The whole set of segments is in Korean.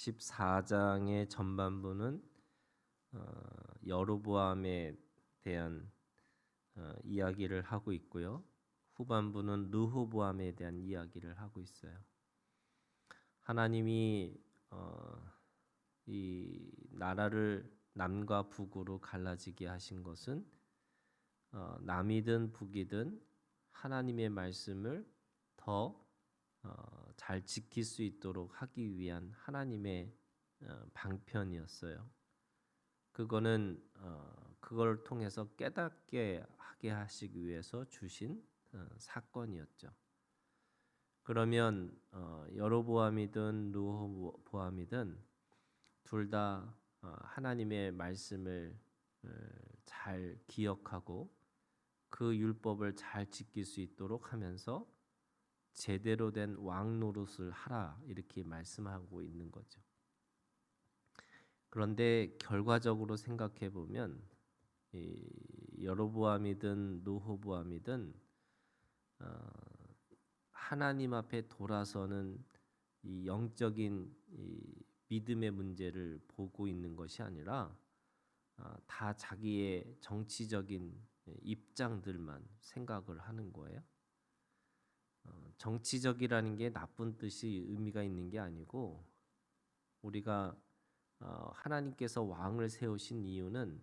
14장의 전반부는 여로보암에 대한 이야기를 하고 있고요. 후반부는 르호보암에 대한 이야기를 하고 있어요. 하나님이 이 나라를 남과 북으로 갈라지게 하신 것은 남이든 북이든 하나님의 말씀을 더 잘 지킬 수 있도록 하기 위한 하나님의 방편이었어요. 그거는 그걸 통해서 깨닫게 하게 하시기 위해서 주신 사건이었죠. 그러면 여로보암이든 르호보암이든 둘 다 하나님의 말씀을 잘 기억하고 그 율법을 잘 지킬 수 있도록 하면서 제대로 된 왕 노릇을 하라 이렇게 말씀하고 있는 거죠. 그런데 결과적으로 생각해 보면 여로보암이든 르호보암이든 하나님 앞에 돌아서는 이 영적인 이 믿음의 문제를 보고 있는 것이 아니라 다 자기의 정치적인 입장들만 생각을 하는 거예요. 정치적이라는 게 나쁜 뜻이 의미가 있는 게 아니고 우리가 하나님께서 왕을 세우신 이유는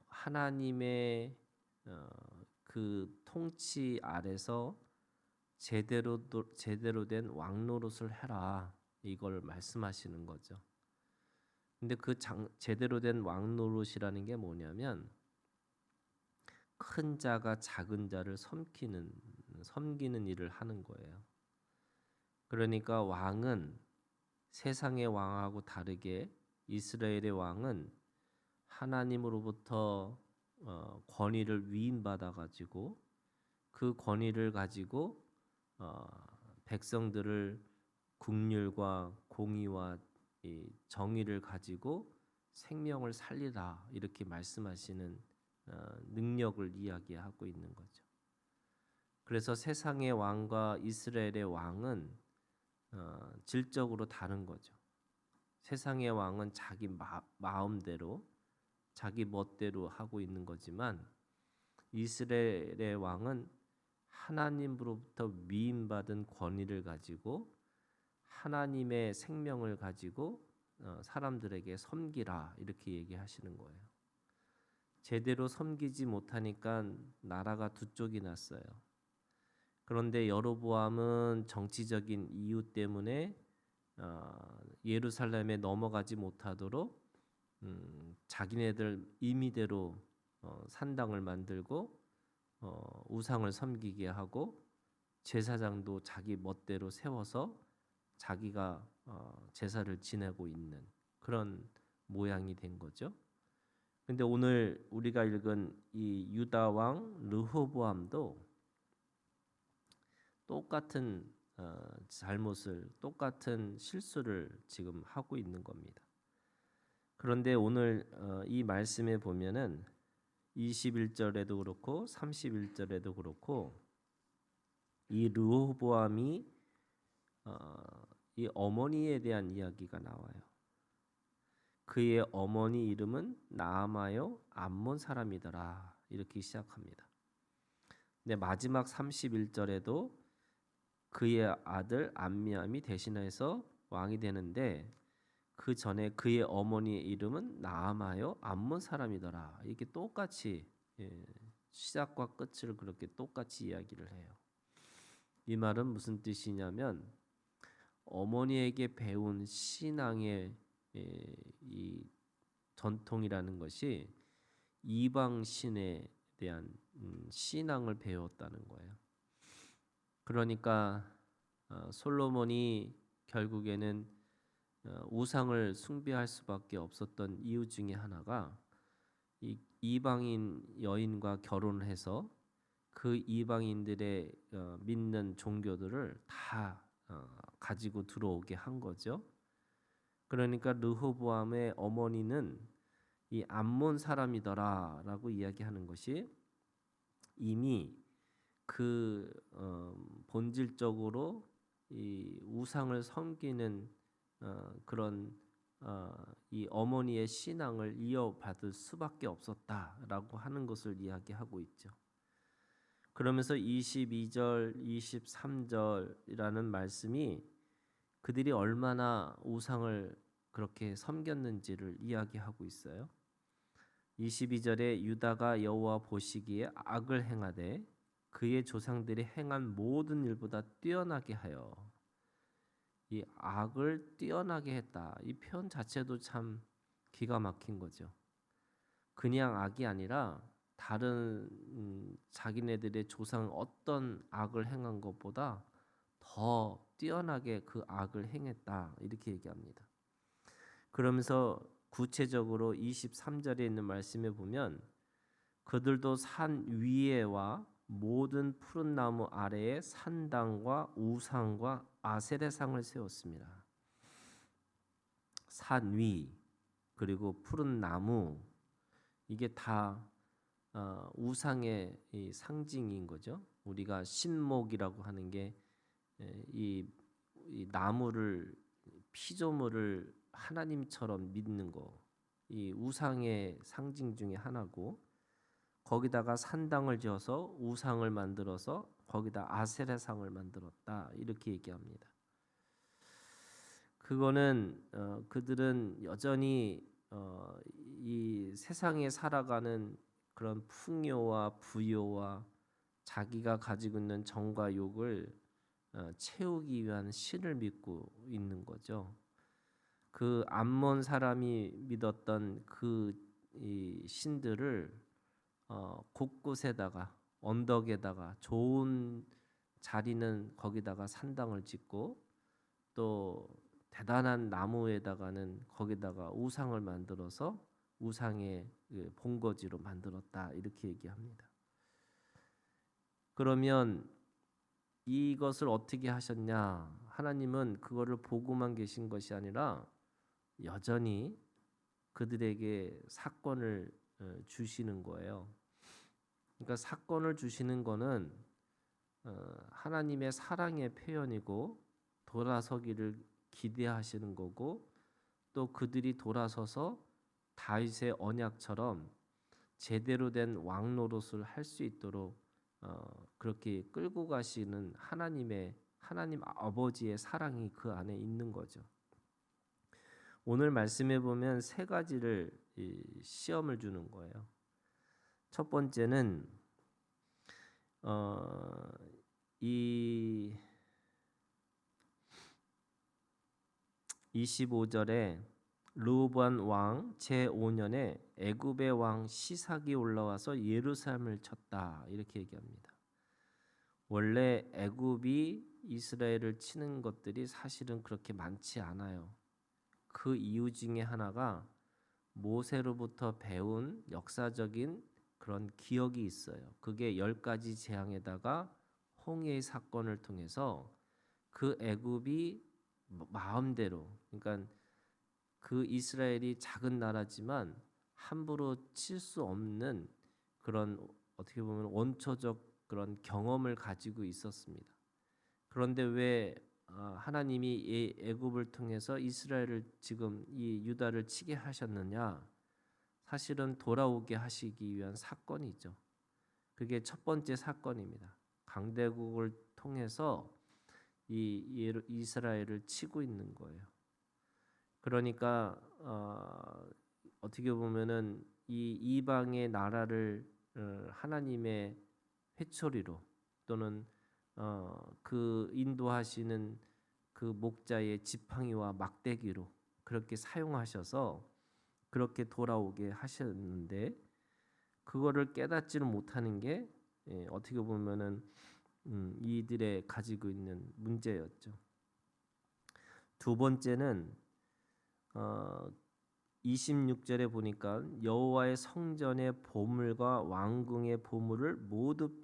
하나님의 그 통치 아래서 제대로 된 왕 노릇을 해라 이걸 말씀하시는 거죠. 근데 그 제대로 된 왕 노릇이라는 게 뭐냐면 큰 자가 작은 자를 섬기는 일을 하는 거예요. 그러니까 왕은 세상의 왕하고 다르게 이스라엘의 왕은 하나님으로부터 권위를 위임받아 가지고 그 권위를 가지고 백성들을 긍휼과 공의와 이 정의를 가지고 생명을 살리라 이렇게 말씀하시는 능력을 이야기하고 있는 거죠. 그래서 세상의 왕과 이스라엘의 왕은 질적으로 다른 거죠. 세상의 왕은 자기 마음대로 자기 멋대로 하고 있는 거지만 이스라엘의 왕은 하나님으로부터 위임받은 권위를 가지고 하나님의 생명을 가지고 사람들에게 섬기라 이렇게 얘기하시는 거예요. 제대로 섬기지 못하니까 나라가 두 쪽이 났어요. 그런데 여로보암은 정치적인 이유 때문에 예루살렘에 넘어가지 못하도록 자기네들 임의대로 산당을 만들고 우상을 섬기게 하고 제사장도 자기 멋대로 세워서 자기가 제사를 지내고 있는 그런 모양이 된 거죠. 근데 오늘 우리가 읽은 이 유다 왕 르호보암도 똑같은 잘못을 똑같은 실수를 지금 하고 있는 겁니다. 그런데 오늘 이 말씀에 보면은 21절에도 그렇고 31절에도 그렇고 이 르호보암이 이 어머니에 대한 이야기가 나와요. 그의 어머니 이름은 나아마요 암몬 사람이더라 이렇게 시작합니다. 근데 마지막 31절에도 그의 아들 암미암이 대신해서 왕이 되는데 그 전에 그의 어머니의 이름은 나아마요 암몬 사람이더라 이렇게 똑같이 시작과 끝을 그렇게 똑같이 이야기를 해요. 이 말은 무슨 뜻이냐면 어머니에게 배운 신앙의 이 전통이라는 것이 이방 신에 대한 신앙을 배웠다는 거예요. 그러니까 솔로몬이 결국에는 우상을 숭배할 수밖에 없었던 이유 중에 하나가 이 이방인 여인과 결혼을 해서 그 이방인들의 믿는 종교들을 다 가지고 들어오게 한 거죠. 그러니까 르호보암의 어머니는 이 암몬 사람이더라라고 이야기하는 것이 이미 그 본질적으로 이 우상을 섬기는 그런 이 어머니의 신앙을 이어받을 수밖에 없었다라고 하는 것을 이야기하고 있죠. 그러면서 22절, 23절이라는 말씀이 그들이 얼마나 우상을 그렇게 섬겼는지를 이야기하고 있어요. 22절에 유다가 여호와 보시기에 악을 행하되 그의 조상들이 행한 모든 일보다 뛰어나게 하여, 이 악을 뛰어나게 했다. 이 표현 자체도 참 기가 막힌 거죠. 그냥 악이 아니라 다른 자기네들의 조상 어떤 악을 행한 것보다 더 뛰어나게 그 악을 행했다. 이렇게 얘기합니다. 그러면서 구체적으로 23절에 있는 말씀에 보면 그들도 산 위에와 모든 푸른 나무 아래에 산당과 우상과 아세레상을 세웠습니다. 산 위 그리고 푸른 나무, 이게 다 우상의 이 상징인 거죠. 우리가 신목이라고 하는 게 이 나무를, 피조물을 하나님처럼 믿는 거, 이 우상의 상징 중에 하나고, 거기다가 산당을 지어서 우상을 만들어서 거기다 아세라상을 만들었다 이렇게 얘기합니다. 그거는 그들은 여전히 이 세상에 살아가는 그런 풍요와 부요와 자기가 가지고 있는 정과 욕을 채우기 위한 신을 믿고 있는 거죠. 그 암몬 사람이 믿었던 이 신들을 곳곳에다가, 언덕에다가, 좋은 자리는 거기다가 산당을 짓고, 또 대단한 나무에다가는 거기다가 우상을 만들어서 우상의 본거지로 만들었다 이렇게 얘기합니다. 그러면 이것을 어떻게 하셨냐? 하나님은 그거를 보고만 계신 것이 아니라 여전히 그들에게 사건을 주시는 거예요. 그러니까 사건을 주시는 거는 하나님의 사랑의 표현이고, 돌아서기를 기대하시는 거고, 또 그들이 돌아서서 다윗의 언약처럼 제대로 된 왕 노릇을 할 수 있도록 그렇게 끌고 가시는 하나님 아버지의 사랑이 그 안에 있는 거죠. 오늘 말씀에 보면 세 가지를 시험을 주는 거예요. 첫 번째는 이 25절에 르호보암 왕 제5년에 애굽의 왕 시삭이 올라와서 예루살렘을 쳤다 이렇게 얘기합니다. 원래 애굽이 이스라엘을 치는 것들이 사실은 그렇게 많지 않아요. 그 이유 중에 하나가 모세로부터 배운 역사적인 그런 기억이 있어요. 그게 10가지 재앙에다가 홍해의 사건을 통해서 그 애굽이 마음대로, 그러니까 그 이스라엘이 작은 나라지만 함부로 칠 수 없는 그런, 어떻게 보면 원초적 그런 경험을 가지고 있었습니다. 그런데 왜 하나님이 애굽을 통해서 이스라엘을 지금 이 유다를 치게 하셨느냐? 사실은 돌아오게 하시기 위한 사건이죠. 그게 첫 번째 사건입니다. 강대국을 통해서 이 이스라엘을 치고 있는 거예요. 그러니까 어떻게 보면은 이 이방의 나라를 하나님의 회초리로, 또는 그 인도하시는 그 목자의 지팡이와 막대기로 그렇게 사용하셔서 그렇게 돌아오게 하셨는데, 그거를 깨닫지를 못하는 게 어떻게 보면은 이들의 가지고 있는 문제였죠. 두 번째는 26절에 보니까 여호와의 성전의 보물과 왕궁의 보물을 모두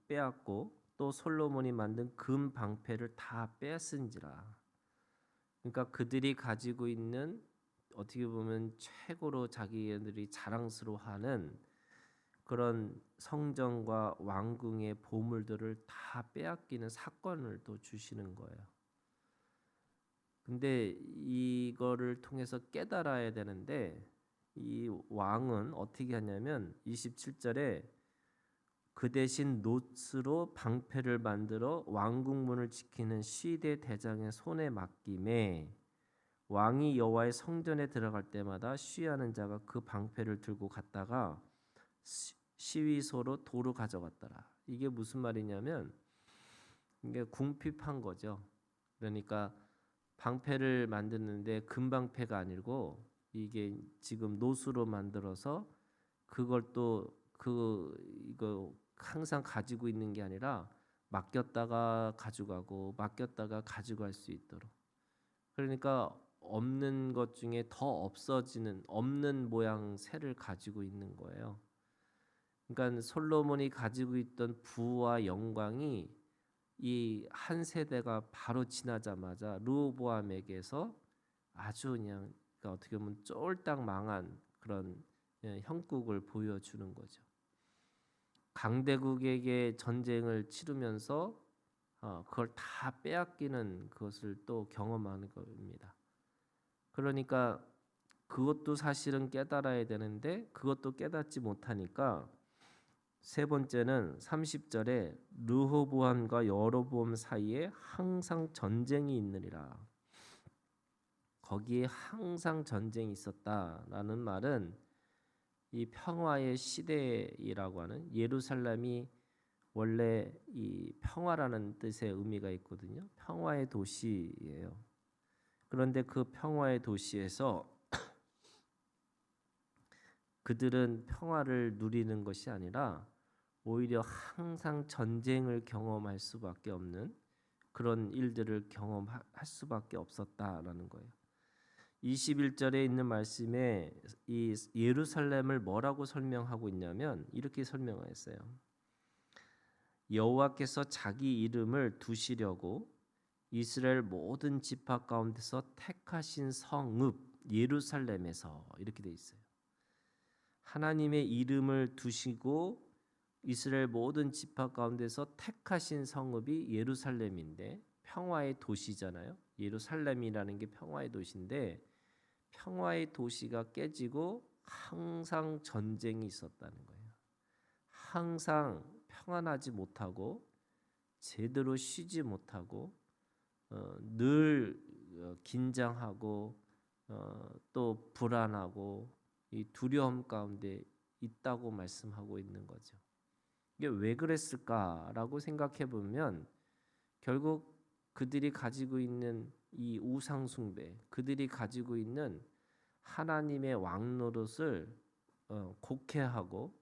빼앗고 또 솔로몬이 만든 금 방패를 다 빼앗은지라. 그러니까 그들이 가지고 있는, 어떻게 보면 최고로 자기들이 자랑스러워하는 그런 성전과 왕궁의 보물들을 다 빼앗기는 사건을 또 주시는 거예요. 근데 이거를 통해서 깨달아야 되는데 이 왕은 어떻게 하냐면 27절에 그 대신 놋으로 방패를 만들어 왕궁문을 지키는 시대 대장의 손에 맡김에 왕이 여호와의 성전에 들어갈 때마다 시위하는 자가 그 방패를 들고 갔다가 시위소로 도로 가져갔더라. 이게 무슨 말이냐면 이게 궁핍한 거죠. 그러니까 방패를 만드는데 금방패가 아니고 이게 지금 노수로 만들어서 그걸 또 이거 항상 가지고 있는 게 아니라 맡겼다가 가져가고 맡겼다가 가져갈 수 있도록. 그러니까 없는 것 중에 더 없어지는 없는 모양 새를 가지고 있는 거예요. 그러니까 솔로몬이 가지고 있던 부와 영광이 이 한 세대가 바로 지나자마자 르호보암에게서 아주 그냥 그러니까 어떻게 보면 쫄딱 망한 그런 형국을 보여주는 거죠. 강대국에게 전쟁을 치르면서 그걸 다 빼앗기는 그것을 또 경험하는 겁니다. 그러니까 그것도 사실은 깨달아야 되는데 그것도 깨닫지 못하니까 세 번째는 30절에 르호보암과 여로보암 사이에 항상 전쟁이 있느니라. 거기에 항상 전쟁이 있었다라는 말은 이 평화의 시대이라고 하는 예루살렘이 원래 이 평화라는 뜻의 의미가 있거든요. 평화의 도시예요. 그런데 그 평화의 도시에서 그들은 평화를 누리는 것이 아니라 오히려 항상 전쟁을 경험할 수밖에 없는 그런 일들을 경험할 수밖에 없었다라는 거예요. 21절에 있는 말씀에 이 예루살렘을 뭐라고 설명하고 있냐면 이렇게 설명했어요. 여호와께서 자기 이름을 두시려고 이스라엘 모든 지파 가운데서 택하신 성읍 예루살렘에서 이렇게 돼 있어요. 하나님의 이름을 두시고 이스라엘 모든 지파 가운데서 택하신 성읍이 예루살렘인데 평화의 도시잖아요. 예루살렘이라는 게 평화의 도시인데 평화의 도시가 깨지고 항상 전쟁이 있었다는 거예요. 항상 평안하지 못하고 제대로 쉬지 못하고 늘 긴장하고 또 불안하고 이 두려움 가운데 있다고 말씀하고 있는 거죠. 이게 왜 그랬을까라고 생각해 보면 결국 그들이 가지고 있는 이 우상 숭배, 그들이 가지고 있는 하나님의 왕 노릇을 곡해하고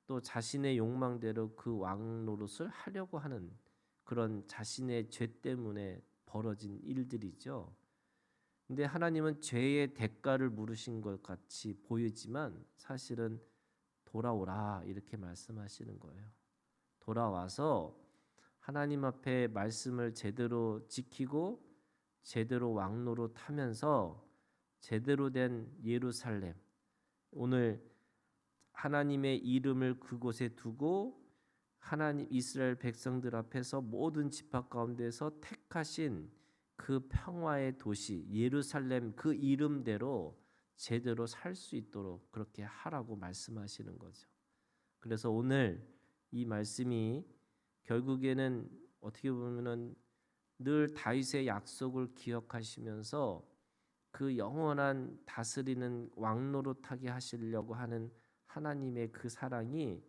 또 자신의 욕망대로 그 왕 노릇을 하려고 하는 그런 자신의 죄 때문에 벌어진 일들이죠. 근데 하나님은 죄의 대가를 물으신 것 같이 보이지만 사실은 돌아오라 이렇게 말씀하시는 거예요. 돌아와서 하나님 앞에 말씀을 제대로 지키고 제대로 왕노로 타면서 제대로 된 예루살렘 오늘 하나님의 이름을 그곳에 두고 하나님 이스라엘 백성들 앞에서 모든 지파 가운데서 택하신 그 평화의 도시 예루살렘 그 이름대로 제대로 살 수 있도록 그렇게 하라고 말씀하시는 거죠. 그래서 오늘 이 말씀이 결국에는 어떻게 보면은 늘 다윗의 약속을 기억하시면서 그 영원한 다스리는 왕노릇하게 하시려고 하는 하나님의 그 사랑이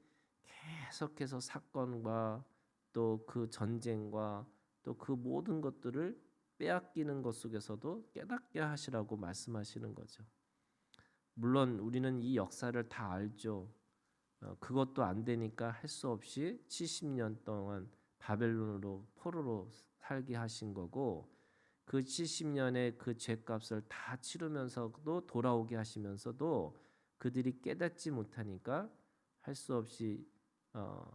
계속해서 사건과 또 그 전쟁과 또 그 모든 것들을 빼앗기는 것 속에서도 깨닫게 하시라고 말씀하시는 거죠. 물론 우리는 이 역사를 다 알죠. 그것도 안 되니까 할 수 없이 70년 동안 바벨론으로 포로로 살게 하신 거고 그 70년의 그 죄값을 다 치르면서도 돌아오게 하시면서도 그들이 깨닫지 못하니까 할 수 없이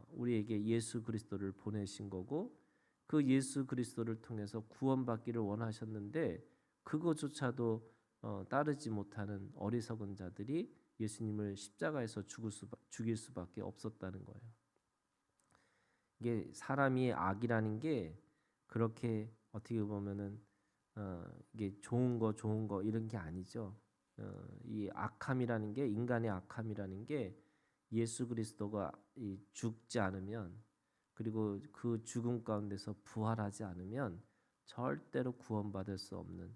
우리에게 예수 그리스도를 보내신 거고 그 예수 그리스도를 통해서 구원받기를 원하셨는데 그거조차도 따르지 못하는 어리석은 자들이 예수님을 십자가에서 죽일 수밖에 없었다는 거예요. 이게 사람이 악이라는 게 그렇게 어떻게 보면은 이게 좋은 거 이런 게 아니죠. 이 악함이라는 게 인간의 악함이라는 게 예수 그리스도가 죽지 않으면 그리고 그 죽음 가운데서 부활하지 않으면 절대로 구원받을 수 없는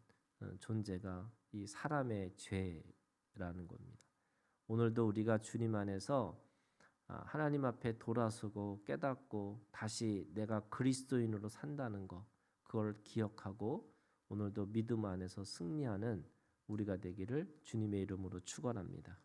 존재가 이 사람의 죄라는 겁니다. 오늘도 우리가 주님 안에서 하나님 앞에 돌아서고 깨닫고 다시 내가 그리스도인으로 산다는 것 그걸 기억하고 오늘도 믿음 안에서 승리하는 우리가 되기를 주님의 이름으로 축원합니다.